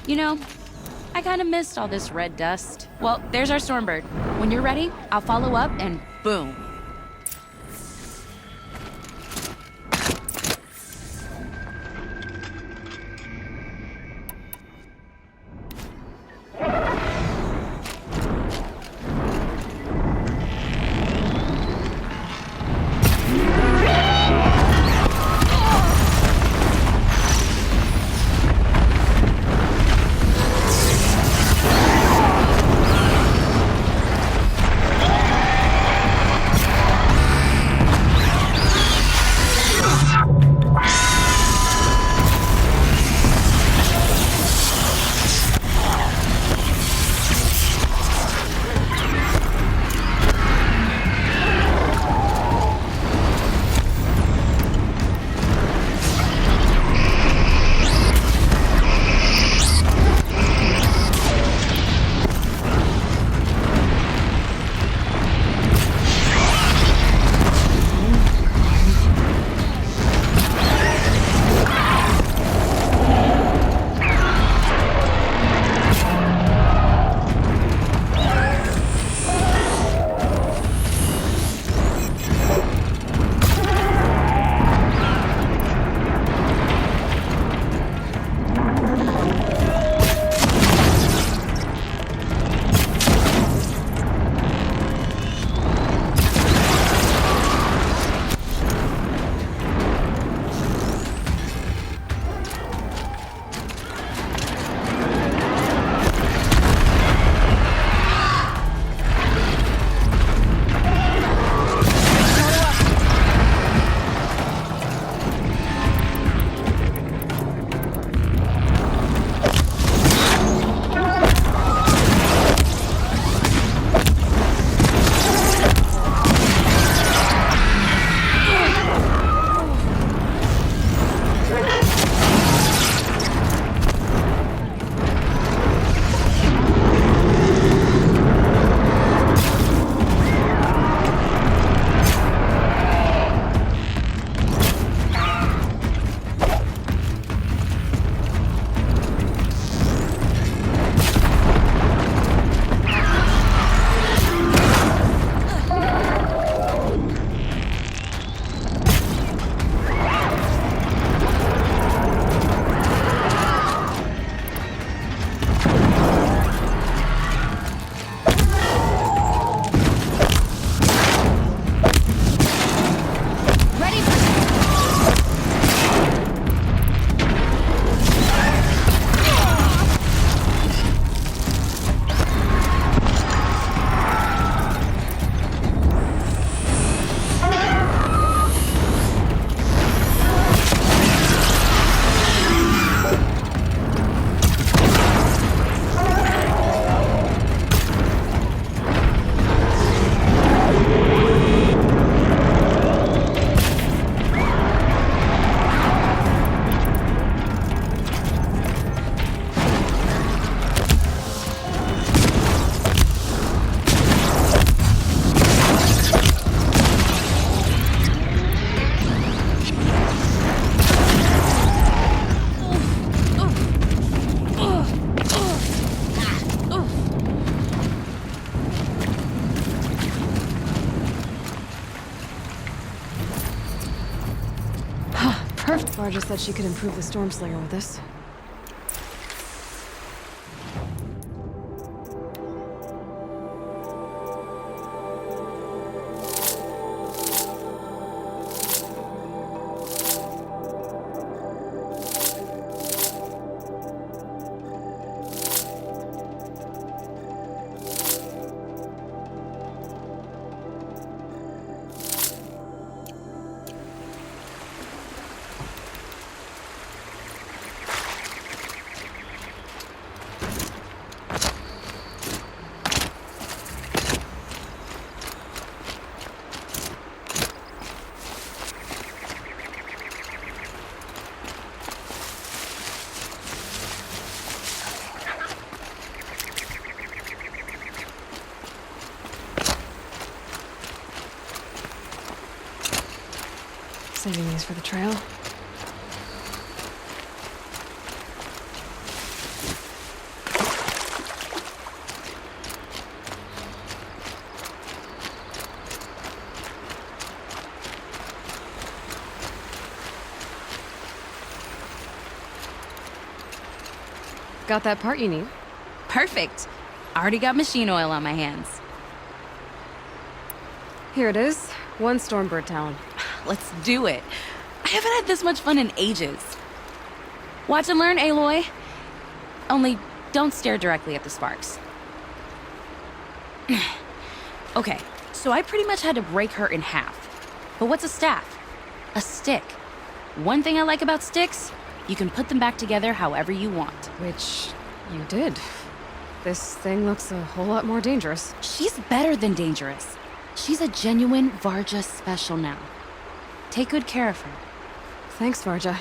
You know, I kind of missed all this red dust. Well, there's our Stormbird. When you're ready, I'll follow up and boom. Carja said she could improve the Stormslayer with this. Saving these for the trail. Got that part you need? Perfect. Already got machine oil on my hands. Here it is. One Stormbird Talon. Let's do it. I haven't had this much fun in ages. Watch and learn, Aloy. Only don't stare directly at the sparks. Okay, so I pretty much had to break her in half. But what's a staff? A stick. One thing I like about sticks, you can put them back together however you want. Which you did. This thing looks a whole lot more dangerous. She's better than dangerous. She's a genuine Varja special now. Take good care of her. Thanks, Varja.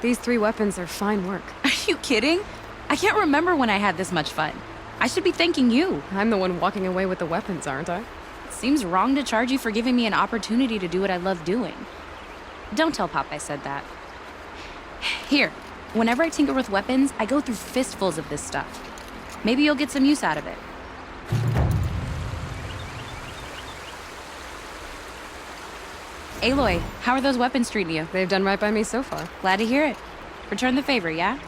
These 3 weapons are fine work. Are you kidding? I can't remember when I had this much fun. I should be thanking you. I'm the one walking away with the weapons, aren't I? Seems wrong to charge you for giving me an opportunity to do what I love doing. Don't tell Pop I said that. Here, whenever I tinker with weapons, I go through fistfuls of this stuff. Maybe you'll get some use out of it. Aloy, how are those weapons treating you? They've done right by me so far. Glad to hear it. Return the favor, yeah?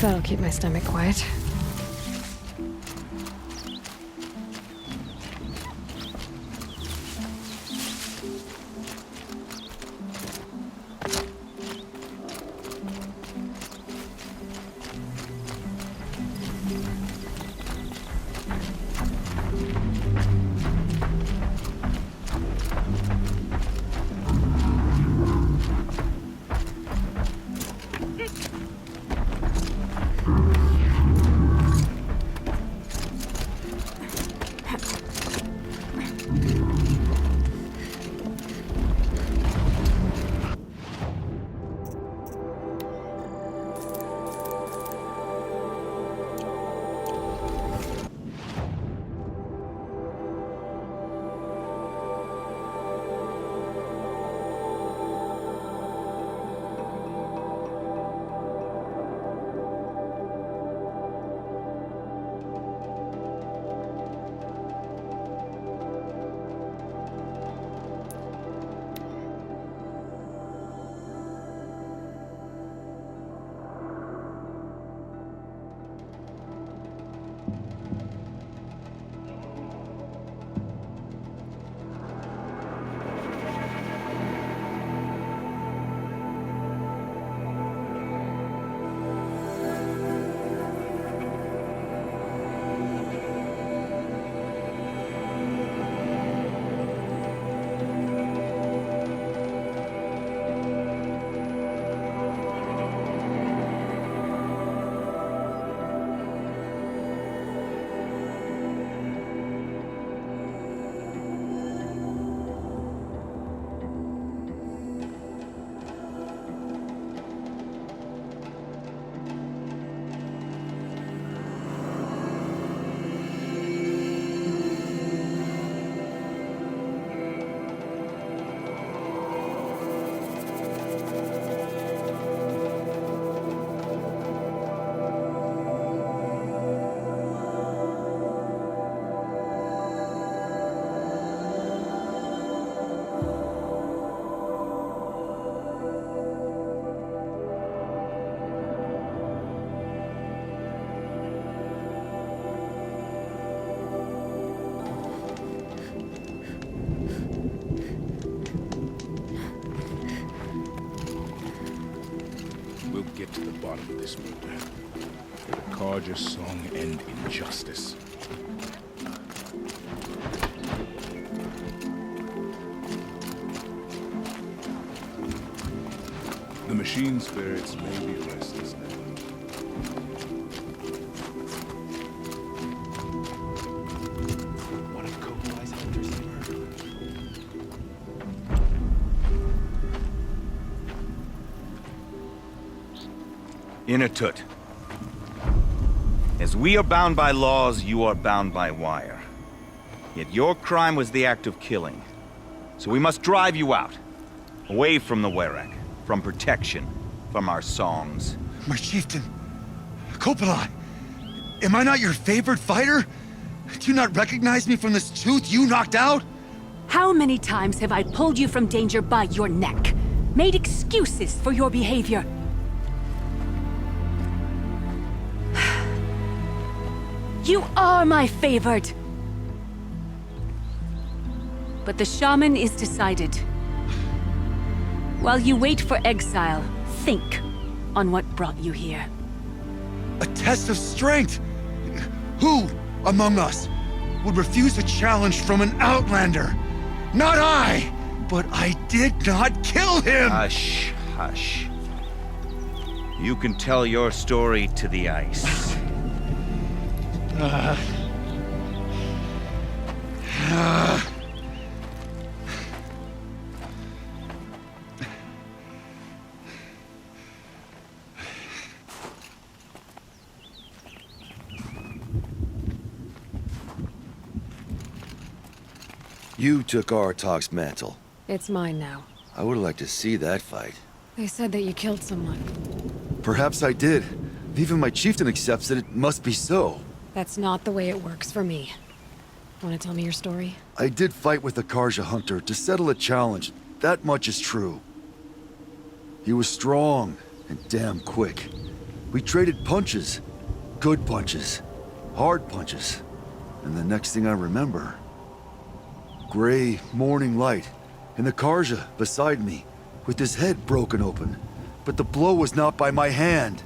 That'll keep my stomach quiet. the bottom of this movement. For the Carja song and injustice. The machine spirits may be restless now. One of Kokolai's hunters is murdered. Inatut. As we are bound by laws, you are bound by wire. Yet your crime was the act of killing. So we must drive you out. Away from the Werak. From protection. From our songs. My chieftain, Kopalai, am I not your favorite fighter? Do you not recognize me from this tooth you knocked out? How many times have I pulled you from danger by your neck? Made excuses for your behavior? You are my favorite! But the shaman is decided. While you wait for exile, think on what brought you here. A test of strength! Who among us would refuse a challenge from an outlander? Not I! But I did not kill him! Hush, hush. You can tell your story to the ice. You took Aratog's mantle. It's mine now. I would like to see that fight. They said that you killed someone. Perhaps I did. If even my chieftain accepts it, it must be so. That's not the way it works for me. Want to tell me your story? I did fight with the Carja hunter to settle a challenge. That much is true. He was strong and damn quick. We traded punches. Good punches. Hard punches. And the next thing I remember... gray morning light, and the Carja beside me, with his head broken open. But the blow was not by my hand.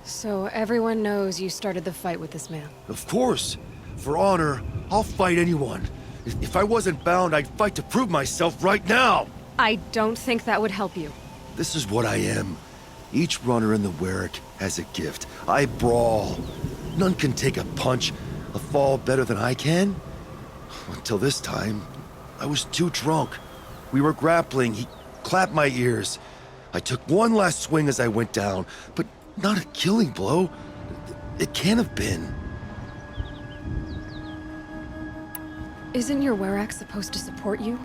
So everyone knows you started the fight with this man. Of course. For honor, I'll fight anyone. If I wasn't bound, I'd fight to prove myself right now. I don't think that would help you. This is what I am. Each runner in the Werak has a gift. I brawl. None can take a punch, a fall better than I can. Until this time, I was too drunk. We were grappling. He clapped my ears. I took one last swing as I went down, but not a killing blow. It can't have been. Isn't your Werak supposed to support you?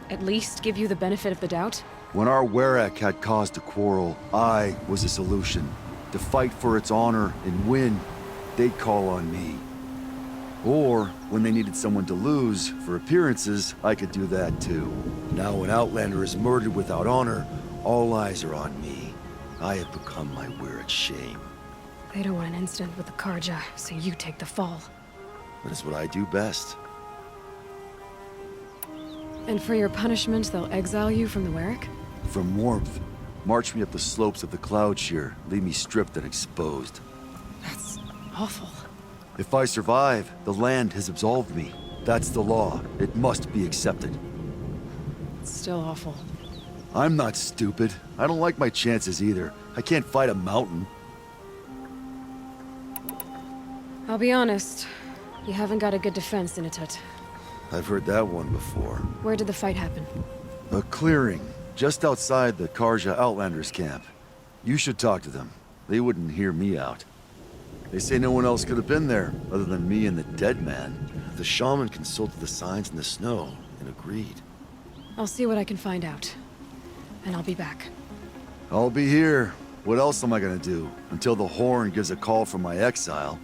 At least give you the benefit of the doubt? When our Werak had cause to quarrel, I was a solution. To fight for its honor and win, they'd call on me. Or, when they needed someone to lose, for appearances, I could do that too. Now when Outlander is murdered without honor, all eyes are on me. I have become my Werak's shame. They don't want an incident with the Carja, so you take the fall. That is what I do best. And for your punishment, they'll exile you from the Werak? From warmth, march me up the slopes of the Cloud Shear, leave me stripped and exposed. That's awful. If I survive, the land has absolved me. That's the law. It must be accepted. It's still awful. I'm not stupid. I don't like my chances either. I can't fight a mountain. I'll be honest. You haven't got a good defense, Inatut. I've heard that one before. Where did the fight happen? A clearing, just outside the Carja Outlanders camp. You should talk to them. They wouldn't hear me out. They say no one else could have been there, other than me and the dead man. The shaman consulted the signs in the snow and agreed. I'll see what I can find out. And I'll be back. I'll be here. What else am I gonna do? Until the Horn gives a call for my exile.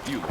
You.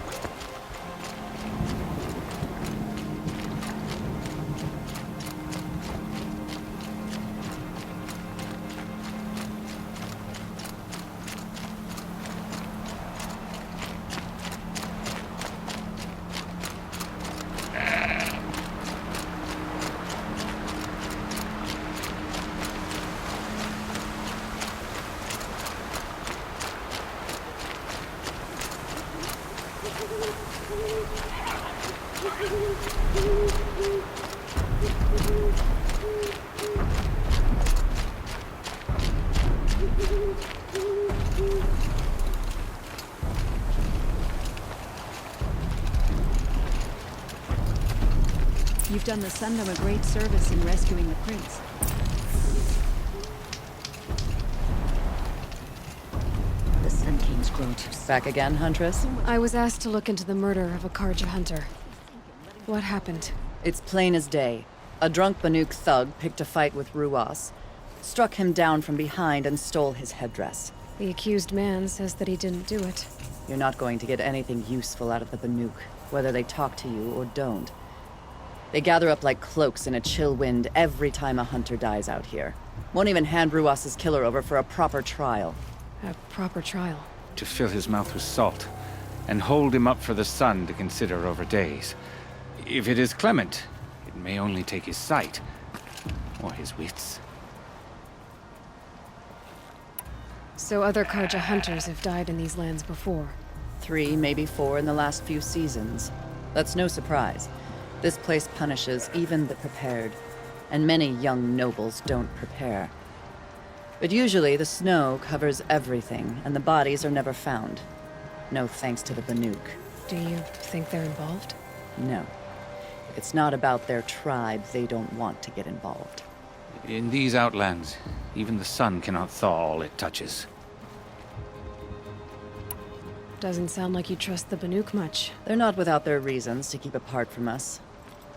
You've done the Sundom a great service in rescuing the prince. The Sun King's grown too... Back again, Huntress? I was asked to look into the murder of a Carja hunter. What happened? It's plain as day. A drunk Banuk thug picked a fight with Ruas, struck him down from behind and stole his headdress. The accused man says that he didn't do it. You're not going to get anything useful out of the Banuk, whether they talk to you or don't. They gather up like cloaks in a chill wind every time a hunter dies out here. Won't even hand Ruas's killer over for a proper trial. A proper trial. To fill his mouth with salt, and hold him up for the sun to consider over days. If it is clement, it may only take his sight, or his wits. So other Carja hunters have died in these lands before. 3, maybe 4 in the last few seasons. That's no surprise. This place punishes even the prepared, and many young nobles don't prepare. But usually the snow covers everything, and the bodies are never found. No thanks to the Banuk. Do you think they're involved? No. If it's not about their tribe, they don't want to get involved. In these outlands, even the sun cannot thaw all it touches. Doesn't sound like you trust the Banuk much. They're not without their reasons to keep apart from us.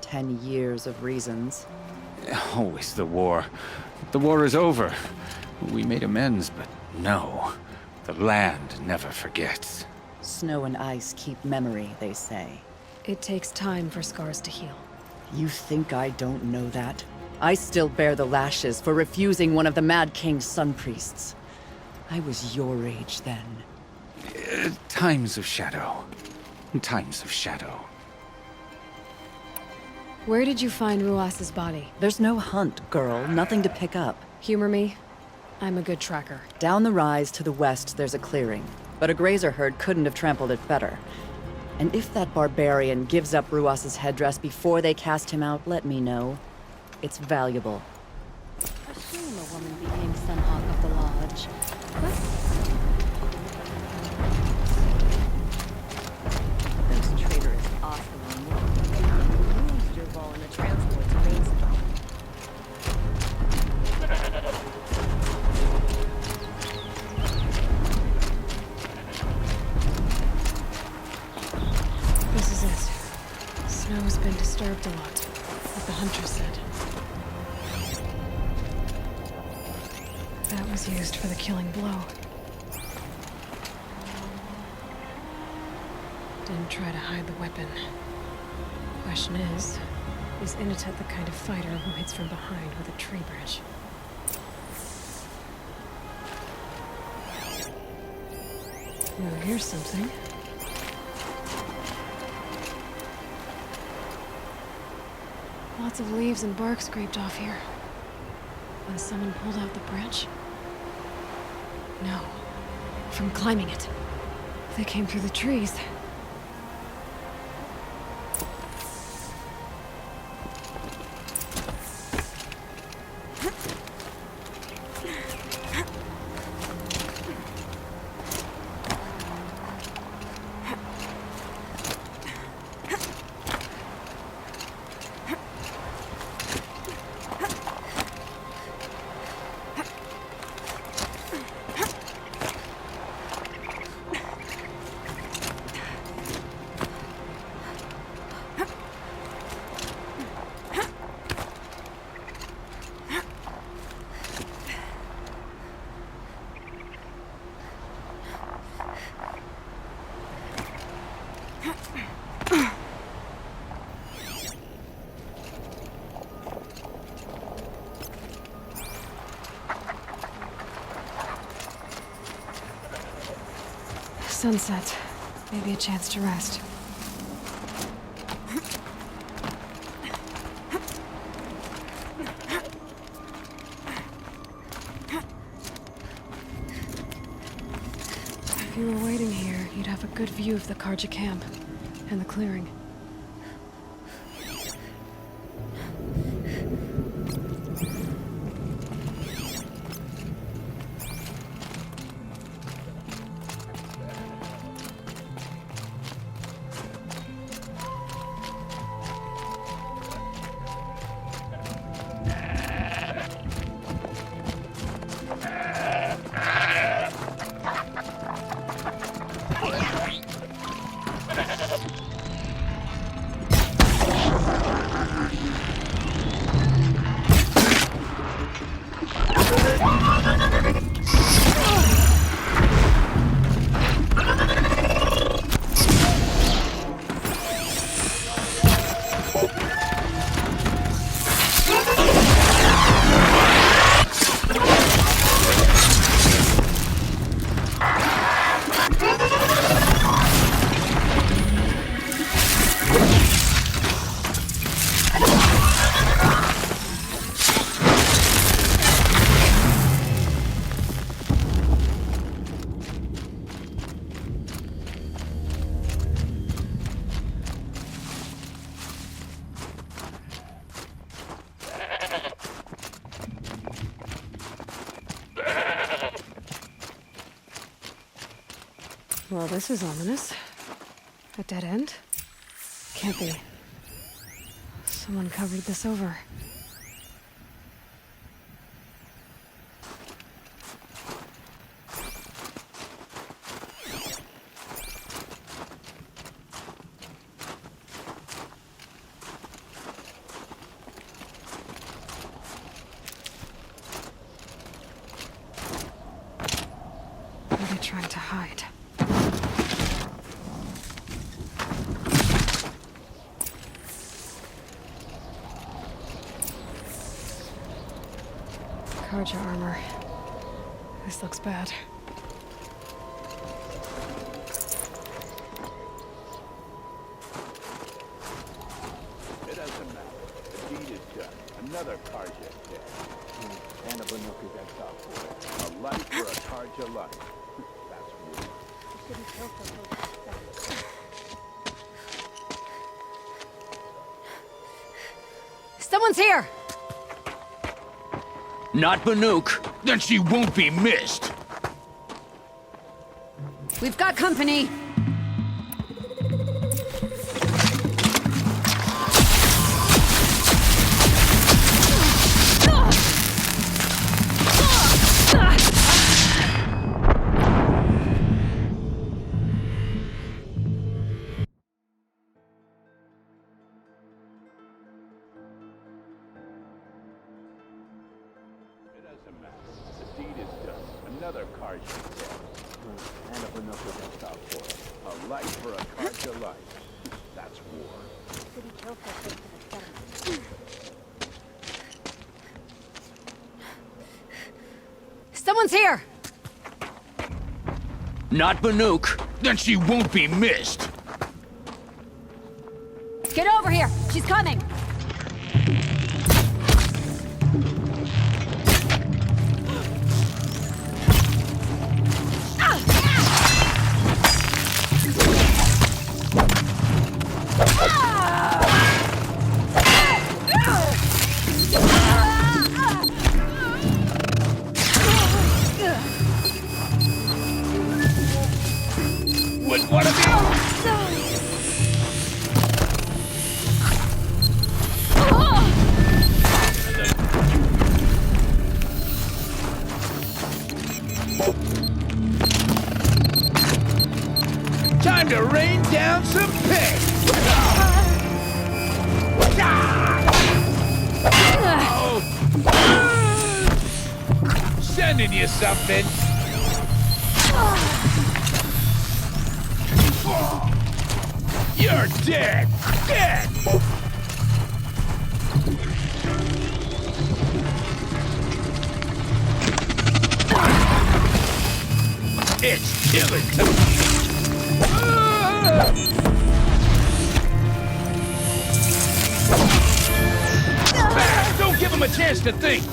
10 years of reasons. Always the war. The war is over. We made amends, but no. The land never forgets. Snow and ice keep memory, they say. It takes time for scars to heal. You think I don't know that? I still bear the lashes for refusing one of the Mad King's sun priests. I was your age then. Times of shadow. Times of shadow. Where did you find Ruas's body? There's no hunt, girl. Nothing to pick up. Humor me. I'm a good tracker. Down the rise to the west, there's a clearing. But a grazer herd couldn't have trampled it better. And if that barbarian gives up Ruas's headdress before they cast him out, let me know. It's valuable. A shame a woman became Sunhawk of the Lodge. Those traitorous Ocelon will lose your ball in a transport to Rainstorm. This is it. Snow's been disturbed a lot, like the hunter said. That was used for the killing blow. Didn't try to hide the weapon. Question is Inatut the kind of fighter who hits from behind with a tree branch? Well, here's something. Lots of leaves and bark scraped off here. When someone pulled out the branch? No. From climbing it. They came through the trees. Sunset. Maybe a chance to rest. If you were waiting here, you'd have a good view of the Carja camp and the clearing. Well, this is ominous. A dead end? Can't be. Someone covered this over. What are they trying to hide? Carja armor. This looks bad. It doesn't matter. The deed is done. Another Carja is dead. And a Banuk is exiled for it. A life for a Carja life. That's weird. Someone's here! Not Banuk. Then she won't be missed. We've got company! The deed is done. Another Carja is dead. And a Banuk is exiled for it. A life for a Carja life. That's war. Someone's here! Not Banuk. Then she won't be missed. Get over here! She's coming! With one of you! Time to rain down some pigs! Sending you something. You're dead! Dead! It's killing Back! Don't give him a chance to think!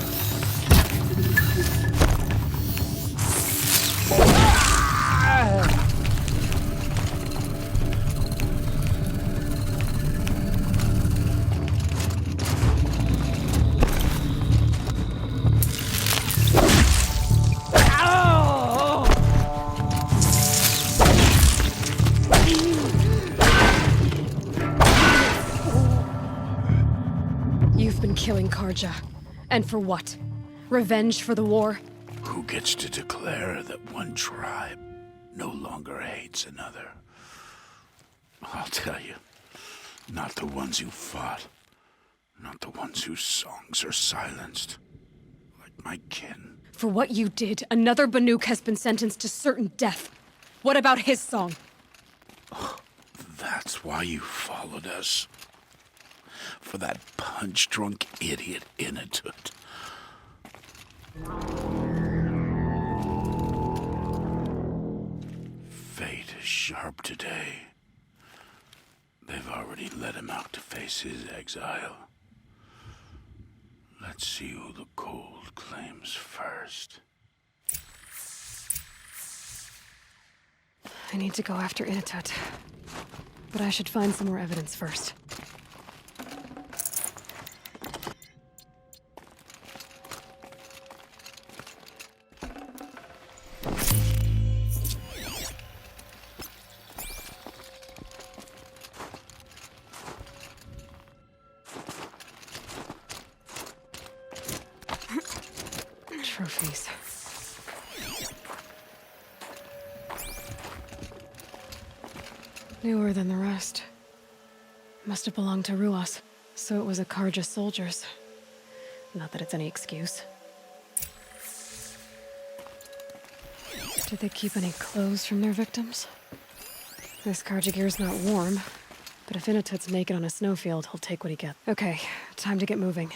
You've been killing Carja. And for what? Revenge for the war? Who gets to declare that one tribe no longer hates another? I'll tell you, not the ones who fought, not the ones whose songs are silenced, like my kin. For what you did, another Banuk has been sentenced to certain death. What about his song? That's why you followed us. For that punch-drunk idiot Inatut. Fate is sharp today. They've already let him out to face his exile. Let's see who the cold claims first. I need to go after Inatut. But I should find some more evidence first. Trophies. Newer than the rest. Must have belonged to Ruas, so it was a Carja soldier's. Not that it's any excuse. Did they keep any clothes from their victims? This Carja gear's not warm, but if Inatut's naked on a snowfield, he'll take what he gets. Okay, time to get moving.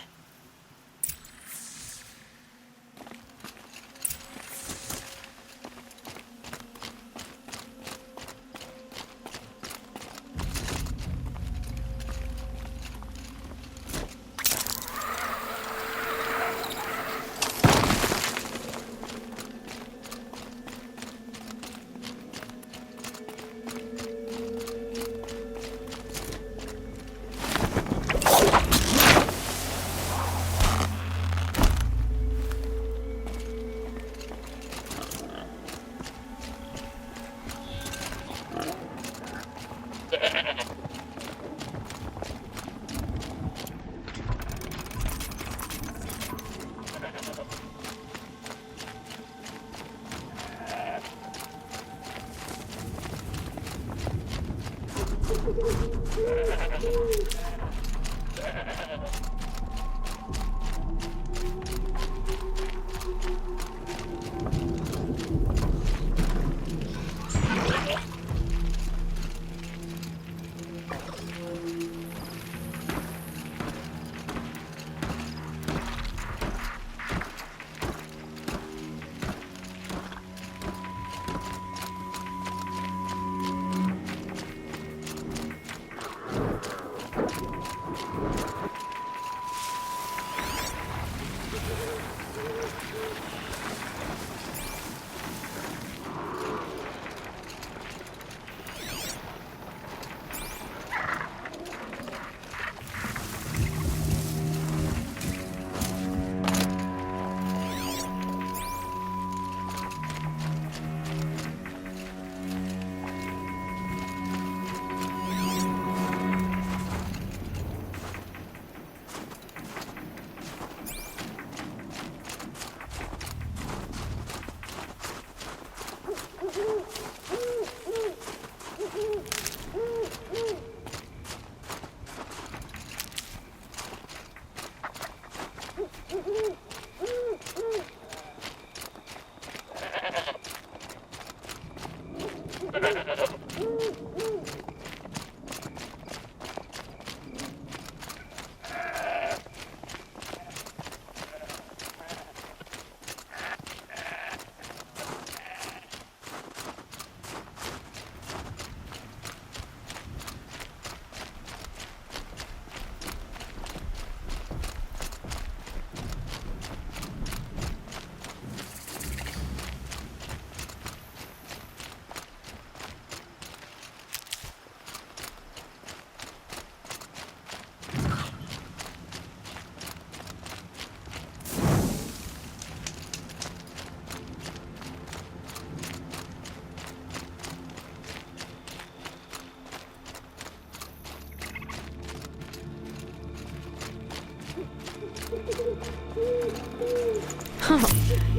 Oh,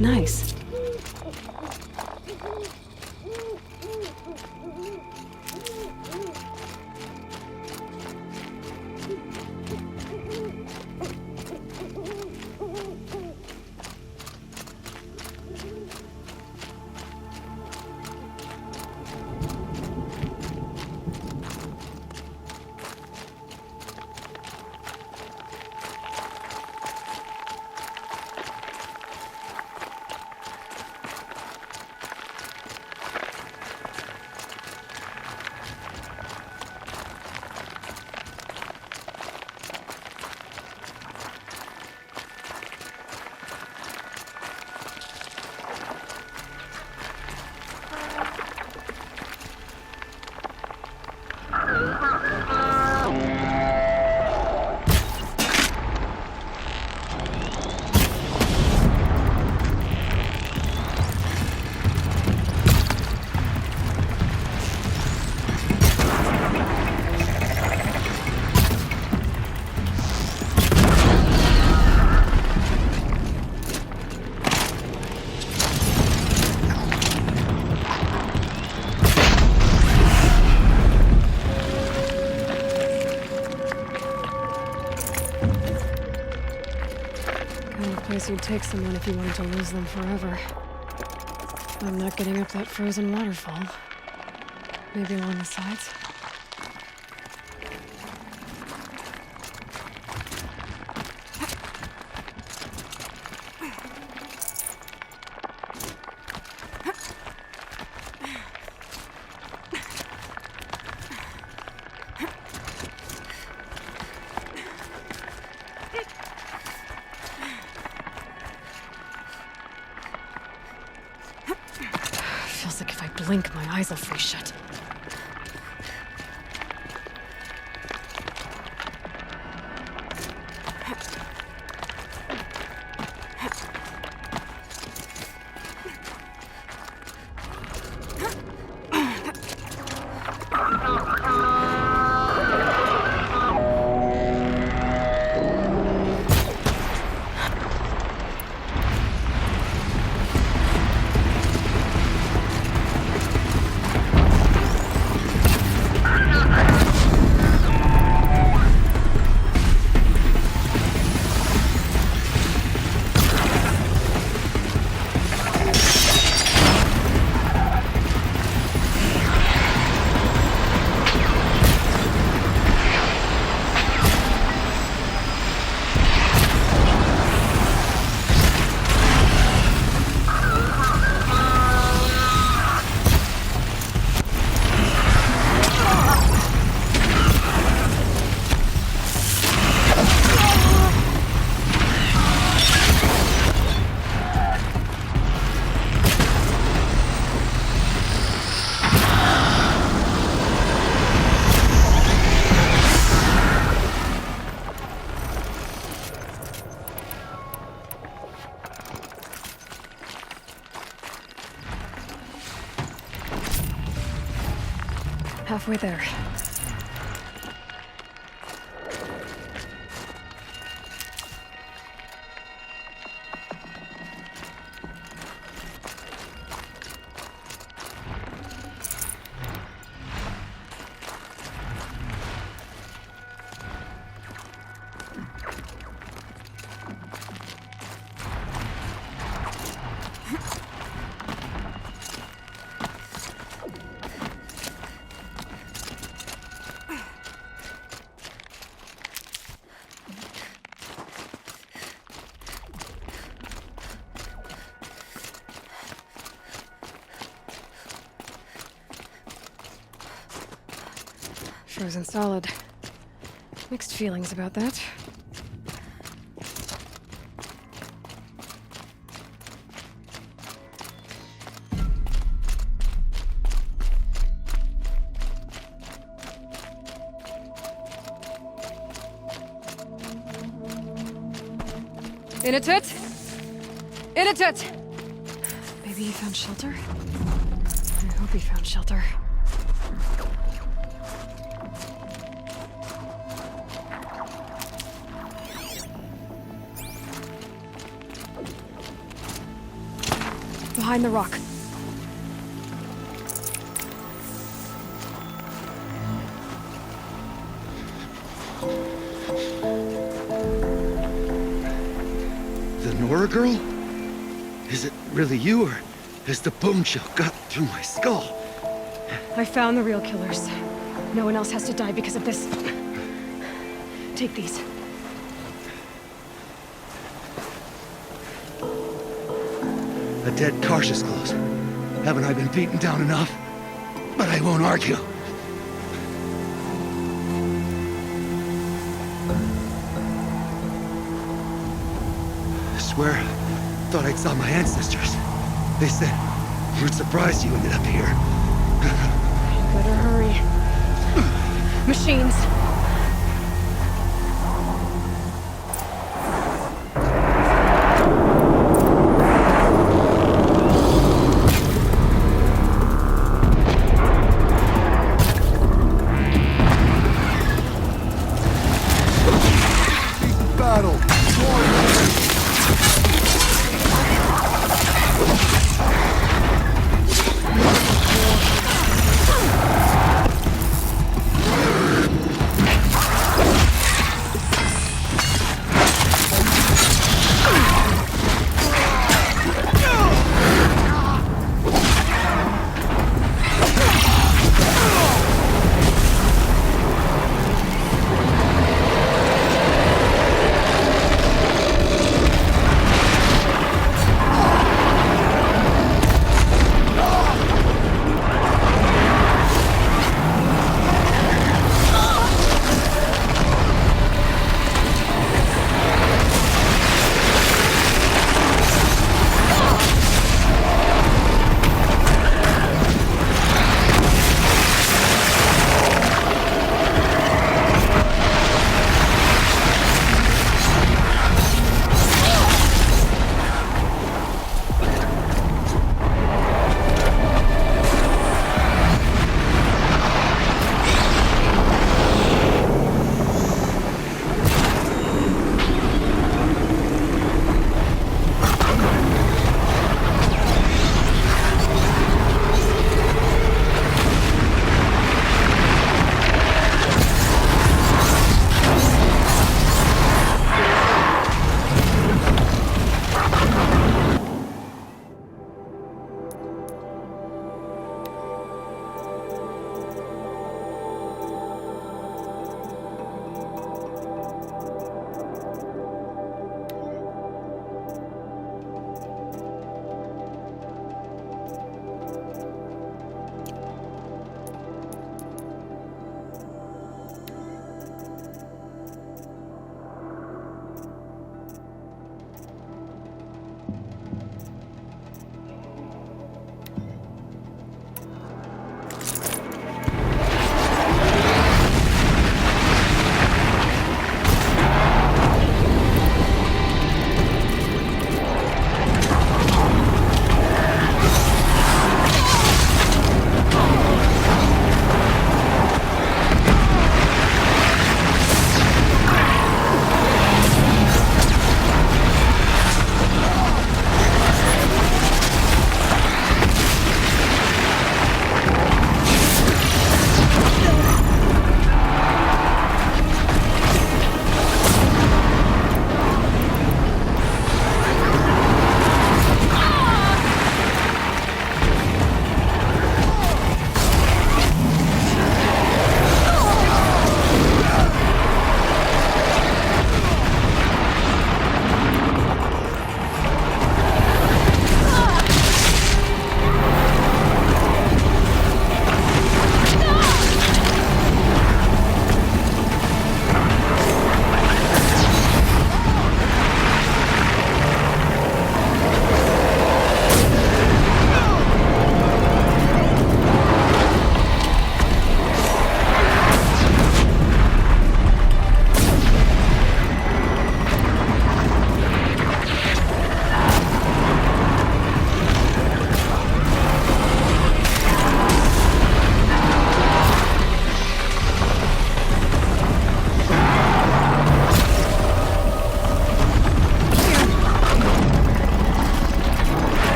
nice. You'd take someone if you wanted to lose them forever. I'm not getting up that frozen waterfall. Maybe along the sides? Feels like if I blink, my eyes will freeze shut. Halfway there. Frozen solid. Mixed feelings about that. Inatut! Inatut! Maybe he found shelter? I hope he found shelter. behind the rock. The Nora girl? Is it really you, or has the bone chill got through my skull? I found the real killers. No one else has to die because of this. Take these. A dead Carja's close. Haven't I been beaten down enough? But I won't argue. I swear, thought I saw my ancestors. They said, we're surprised you ended up here. Better hurry. Machines. Battle!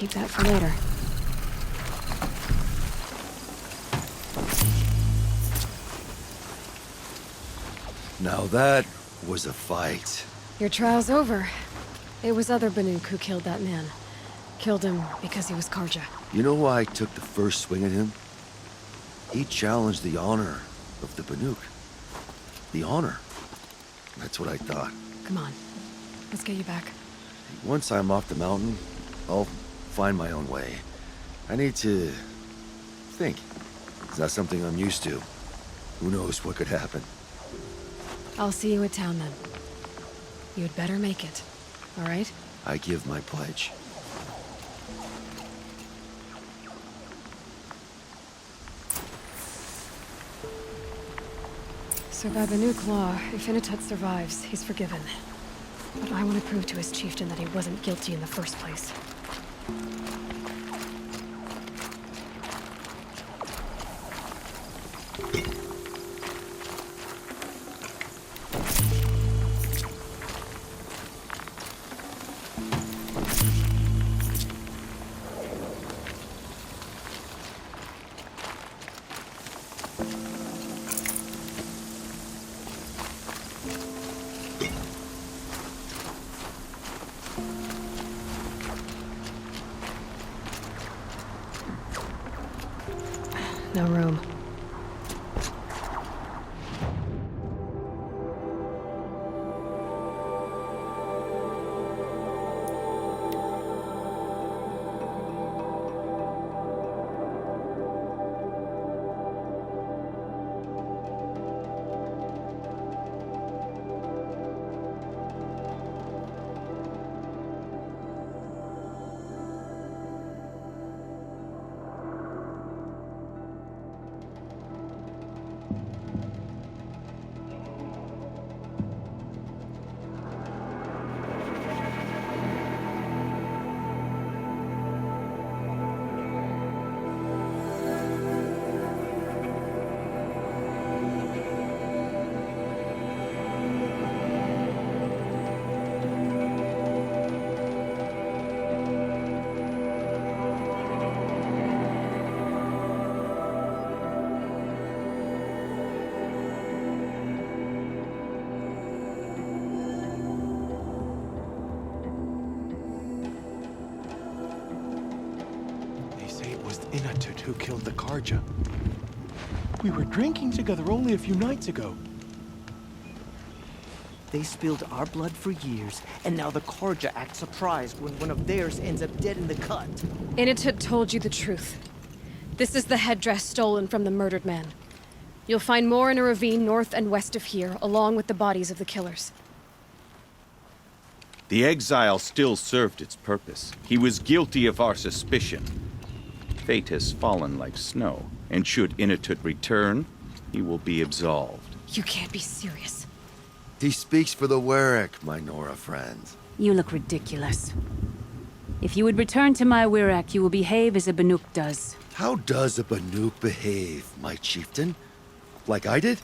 keep that for later. Now that was a fight. Your trial's over. It was other Banuk who killed that man. Killed him because he was Carja. You know why I took the first swing at him? He challenged the honor of the Banuk. The honor. That's what I thought. Come on. Let's get you back. Once I'm off the mountain, I'll find my own way. I need to think. It's not something I'm used to. Who knows what could happen? I'll see you at town then. You'd better make it. All right? I give my pledge. So by Banuk law, if Inatut survives, he's forgiven. But I want to prove to his chieftain that he wasn't guilty in the first place. No room. Inatut who killed the Carja. We were drinking together only a few nights ago. They spilled our blood for years, and now the Carja act surprised when one of theirs ends up dead in the cut. Inatut told you the truth. This is the headdress stolen from the murdered man. You'll find more in a ravine north and west of here, along with the bodies of the killers. The exile still served its purpose. He was guilty of our suspicion. Fate has fallen like snow, and should Inatut return, he will be absolved. You can't be serious. He speaks for the Werek, my Nora friend. You look ridiculous. If you would return to my Wirak, you will behave as a Banuk does. How does a Banuk behave, my chieftain? Like I did?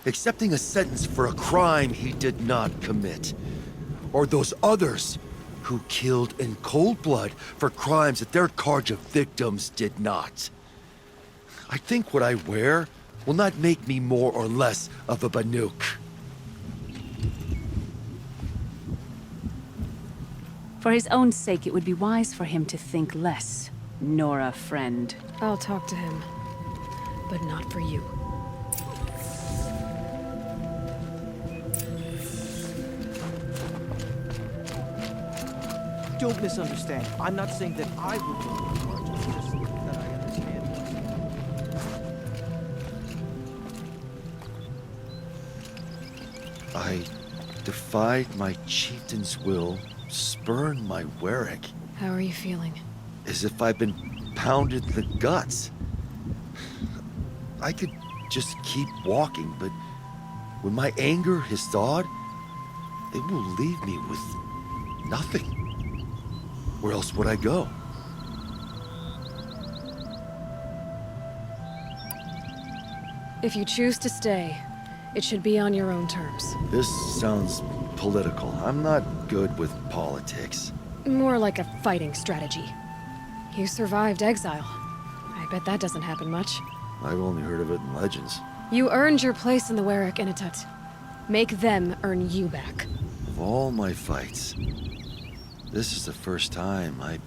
Accepting a sentence for a crime he did not commit. Or those others who killed in cold blood for crimes that their Carja victims did not. I think what I wear will not make me more or less of a Banuk. For his own sake, it would be wise for him to think less. Nora, friend. I'll talk to him, but not for you. Don't misunderstand. I'm not saying that I will kill the Carja, just that I understand. I defied my chieftain's will, spurned my Werek, How are you feeling? as if I'd been pounded in the guts. I could just keep walking, but when my anger has thawed, it will leave me with nothing. Where else would I go? If you choose to stay, it should be on your own terms. This sounds political. I'm not good with politics. More like a fighting strategy. You survived exile. I bet that doesn't happen much. I've only heard of it in legends. You earned your place in the Warwick Inatut. Make them earn you back. Of all my fights, this is the first time I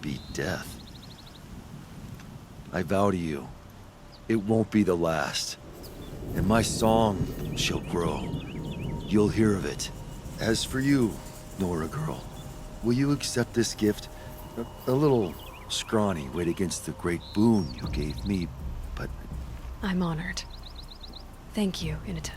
beat death. I vow to you, it won't be the last. And my song shall grow. You'll hear of it. As for you, Nora girl, will you accept this gift? A little scrawny weighed against the great boon you gave me, but... I'm honored. Thank you, Inatut.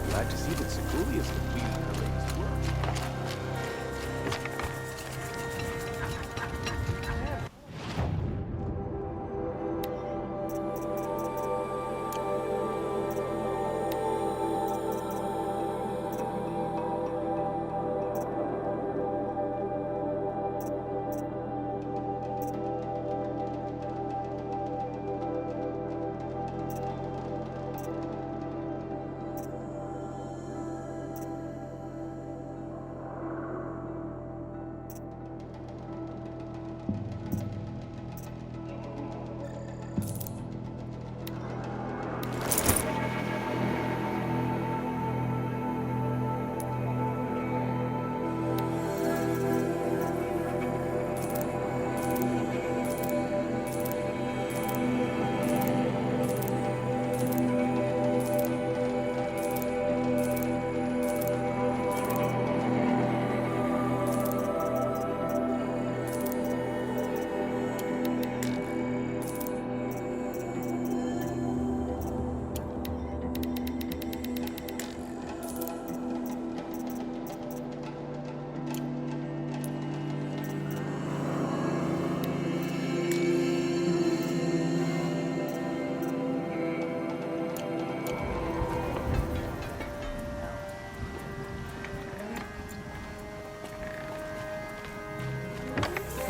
Glad to see that Seculi is completing her latest work.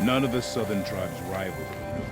None of the southern tribes rival the Banuk.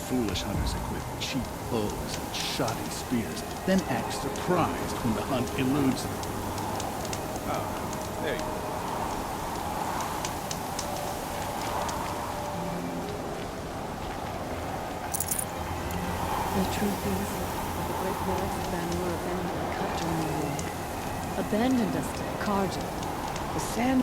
Foolish hunters equip cheap bows and shoddy spears, then act surprised when the hunt eludes them. Ah, there you go. The truth is that the great warriors of Banuk abandoned cut during the war. Abandoned us to Carja. The sand